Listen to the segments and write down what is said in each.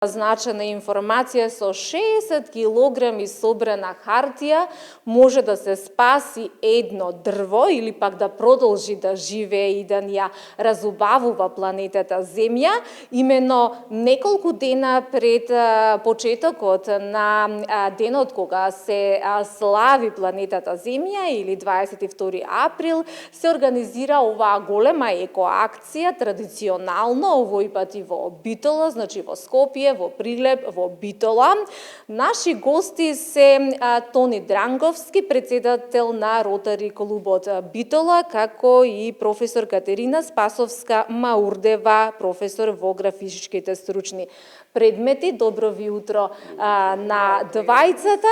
Значена информација со 60 килограми собрана хартија може да се спаси едно дрво или пак да продолжи да живее и да ја разубавува планетата Земја. Имено неколку дена пред почетокот на денот кога се слави планетата Земја или 22 април се организира оваа голема екоакција традиционално овој пати во Битола, значи во Скопје, во Прилеп, во Битола. Наши гости се Тони Дранговски, председател на Ротари клубот Битола, како и професор Катерина Спасовска Маурдева, професор во графичките стручни предмети. Добро ви утро на двајцата.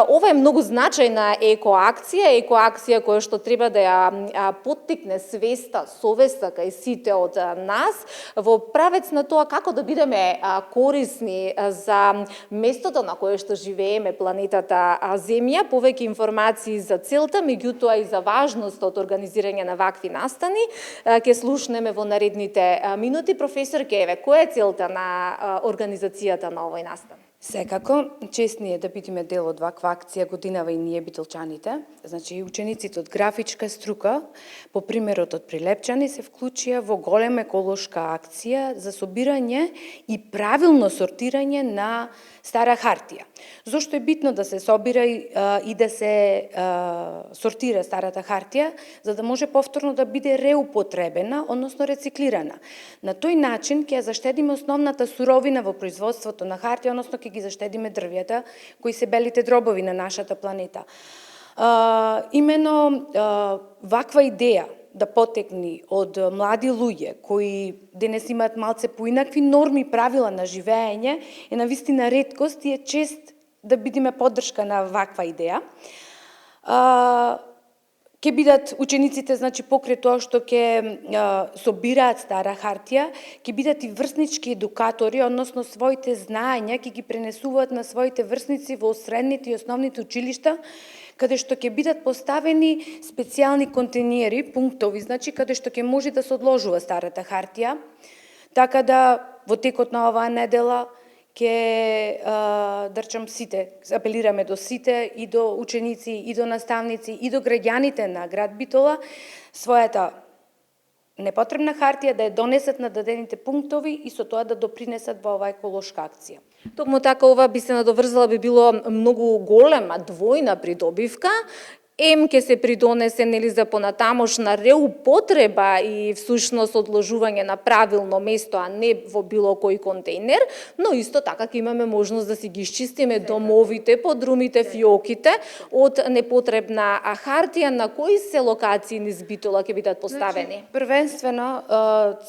Ова е многу значајна екоакција која што треба да ја поттикне свеста, совеста кај сите од нас во правец на тоа како да бидеме корисни за местото на кое што живееме, планетата Земја. Повеќе информации за целта, меѓутоа и за важноста од организирање на вакви настани ќе слушнеме во наредните минути. Професор Кеве, која е целта на организацијата на овој настан? Секако, чест ни е да бидеме дел од ваква акција годинава и ние битолчаните. Значи, учениците од графичка струка, по примерот од Прилепчани, се вклучија во голема еколошка акција за собирање и правилно сортирање на стара хартија. Зошто е битно да се собира и да се сортира старата хартија? За да може повторно да биде реупотребена, односно рециклирана. На тој начин ќе заштедиме основната суровина во производството на хартија, односно ќе ги заштедиме дрвјата, кои се белите дробови на нашата планета. Имено ваква идеја да потекни од млади луѓе кои денес имаат малце поинакви норми и правила на живење е навистина реткост и е чест да бидеме поддршка на ваква идеја. Ќе бидат учениците, значи, покрај тоа што ќе собираат стара хартија, ќе бидат и врснички едукатори, односно своите знаења ќе ги пренесуваат на своите врсници во средните и основните училишта, каде што ќе бидат поставени специјални контейнери, пунктови, значи, каде што ќе може да се одложува старата хартија, така да во текот на оваа недела ќе дрчам сите, апелираме до сите, и до ученици, и до наставници, и до граѓаните на град Битола, својата непотребна хартија да ја донесат на дадените пунктови и со тоа да допринесат во оваа еколошка акција. Токму така, ова би се надоврзала, би било многу голема двојна придобивка. Ќе се придонесе за понатамошна реупотреба и всушност одложување на правилно место, а не во било кој контейнер, но исто така ќе имаме можност да си ги исчистиме домовите, подрумите, фиоките од непотребна хартија. На кои се локации низ Битола ќе бидат поставени? Значи, првенствено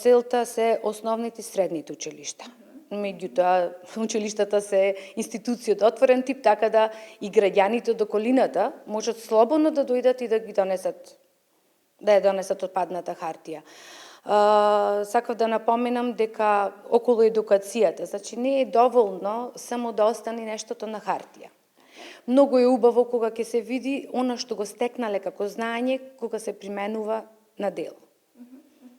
целта се основните и средните училишта. Меѓутоа, училиштата се институции од отворен тип, така да и граѓаните од околината можат слободно да дојдат и да ги донесат, да ја донесат отпадната хартија. Сакав да напоменам дека околу едукацијата, значи не е доволно само да остане нештото на хартија. Многу е убаво кога ќе се види она што го стекнале како знаење, кога се применува на дело.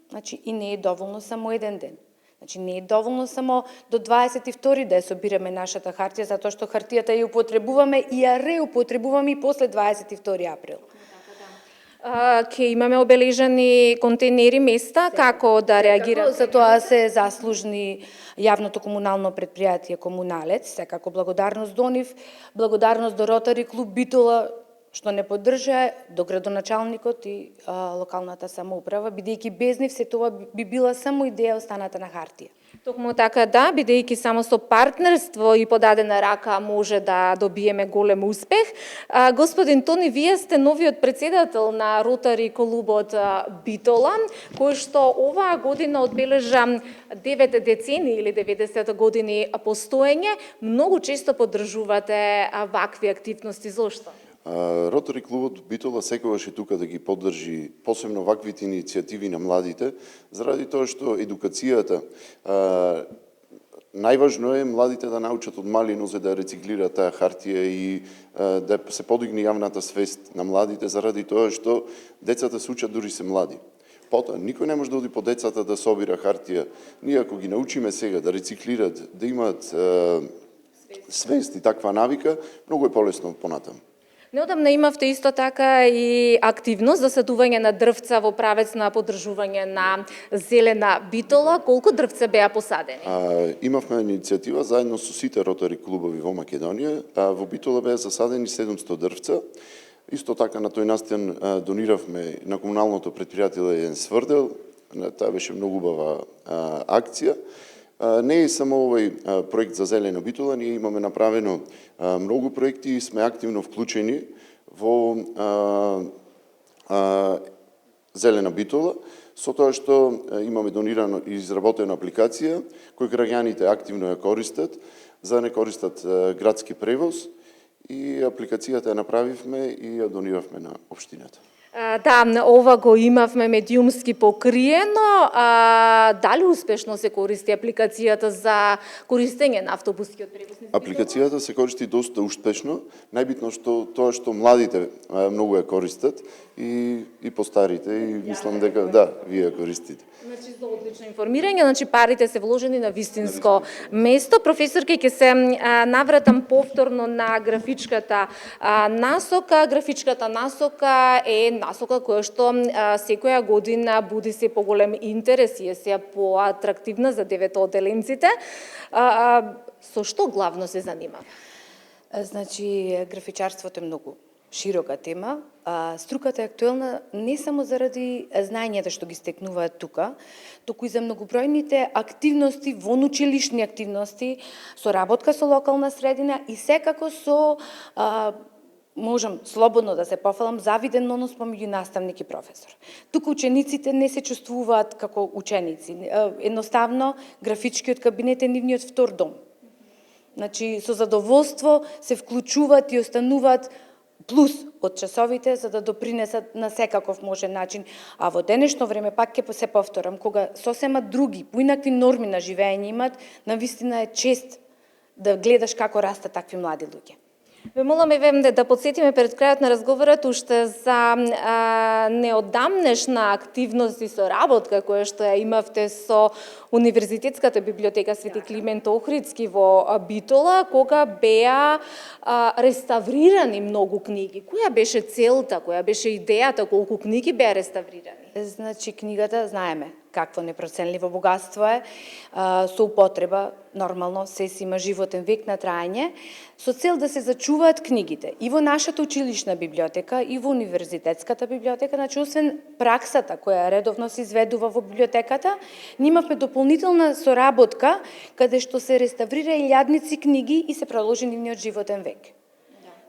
Значи и не е доволно само еден ден. Значи не е доволно само до 22 да ја собираме нашата хартија, затоа што хартијата ја употребуваме и ја реупотребуваме и после 22 април. Ќе имаме обележани контейнери, места, како да реагират? За тоа се заслужни јавното комунално предпријатие Комуналец, секако благодарност до нив, благодарност до Ротари клуб Битола, што не поддржа, до градоначалникот и локалната самоуправа, бидејќи без нив се тоа би била само идеја останата на хартија. Токму така, да, бидејќи само со партнерство и подадена рака може да добиеме голем успех. Господин Тони, вие сте новиот председател на Ротари клубот Битола, кој што оваа година одбележа 9 децении или 90 години постоење. Многу често поддржувате вакви активности. Зошто? Ротари клубот Битола секогаш е тука да ги поддржи посебно ваквите иницијативи на младите, заради тоа што едукацијата најважно е младите да научат од мали нозе да рециклираат таа хартија и да се подигне јавната свест на младите, заради тоа што децата се учат дури се млади. потоа никој не може да оди по децата да собира хартија. Ние ако ги научиме сега да рециклират, да имаат свест и таква навика, многу е полесно понатаму. Неодамна имавте исто така и активност за садување на дрвца во правец на поддржување на зелена битола. Колку дрвца беа посадени? Имавме иницијатива заедно со сите ротари клубови во Македонија. Во Битола беа засадени 700 дрвца. Исто така на тој настан дониравме на комуналното претпријатие еден сврдел. Таа беше многу убава акција. Не е само овој проект за зелена битола, ние имаме направено многу проекти и сме активно вклучени во зелена битола, со тоа што имаме донирано и изработена апликација која граѓаните активно ја користат, за да не користат градски превоз, и апликацијата ја направивме и ја дониравме на општината. Да, ова го имавме медиумски покриено. Дали успешно се користи апликацијата за користење на автобускиот превоз? Апликацијата се користи доста успешно. Најбитно што тоа што младите многу ја користат и постарите, и мислам дека да, вие ја користите. Значи за одлично информирање, значи парите се вложени на вистинско место. Професорке, ќе се навратам повторно на графичката насока. Графичката насока е насока која што секоја година буди се поголем интерес и е се поатрактивна за деветоделенците. Со што главно се занимава? Значи, графичарството е многу широка тема. Струката е актуелна не само заради знаењата што ги стекнуваат тука, туку и за многобројните активности, вонучилишни активности, соработка со локална средина и секако со можам слободно да се пофалам, завиден однос помеѓу наставник и професор. Тука учениците не се чувствуваат како ученици. Едноставно, графичкиот кабинет е нивниот втор дом. Значи, со задоволство се вклучуваат и остануваат плюс од часовите за да допринесат на секаков можен начин. А во денешно време, пак ќе се повторам, кога сосема други, поинакви норми на живење имат, навистина е чест да гледаш како растат такви млади луѓе. Ве молам да подсетиме пред крајот на разговорот уште за неодамнешна активност и соработка која што ја имавте со Универзитетската библиотека Свети Климент Охридски во Битола, кога беа реставрирани многу книги. Која беше целта, која беше идејата, колку книги беа реставрирани? Значи, книгата, знаеме какво непроценливо богатство е, со употреба, нормално, се си има животен век на траење, со цел да се зачуваат книгите. И во нашата училишна библиотека, и во Универзитетската библиотека, значи, освен праксата која редовно се изведува во библиотеката, имавме дополнителна соработка, каде што се реставрира илјадници книги и се продолжи нивниот животен век.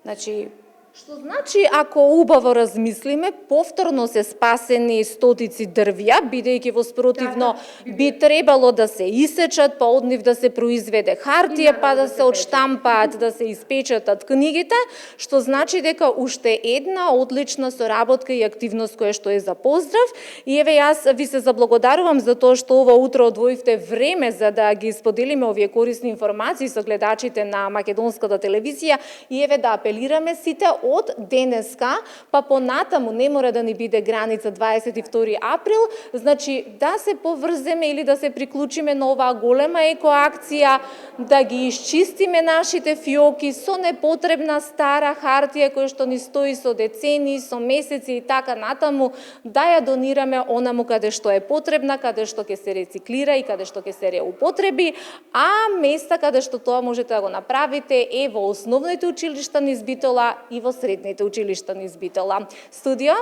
Значи, што значи, ако убаво размислиме, повторно се спасени стотици дрвја, бидејќи воспротивно би требало да се исечат, па од нив да се произведе хартија, па да се одштампаат, да се испечатат книгите, што значи дека уште една одлична соработка и активност која што е за поздрав. И еве јас ви се заблагодарувам за тоа што ова утро одвоивте време за да ги споделиме овие корисни информации со гледачите на македонската телевизија и еве да апелираме сите од денеска, па понатаму не мора да ни биде граница 22 април, значи да се поврземе или да се приклучиме на оваа голема екоакција, да ги исчистиме нашите фиоки со непотребна стара хартија која што ни стои со децени, со месеци и така натаму, да ја донираме онаму каде што е потребна, каде што ќе се рециклира и каде што ќе се реупотреби, а места каде што тоа можете да го направите е во основните училишта низ Битола и во средните училишта низ Битола. Студио?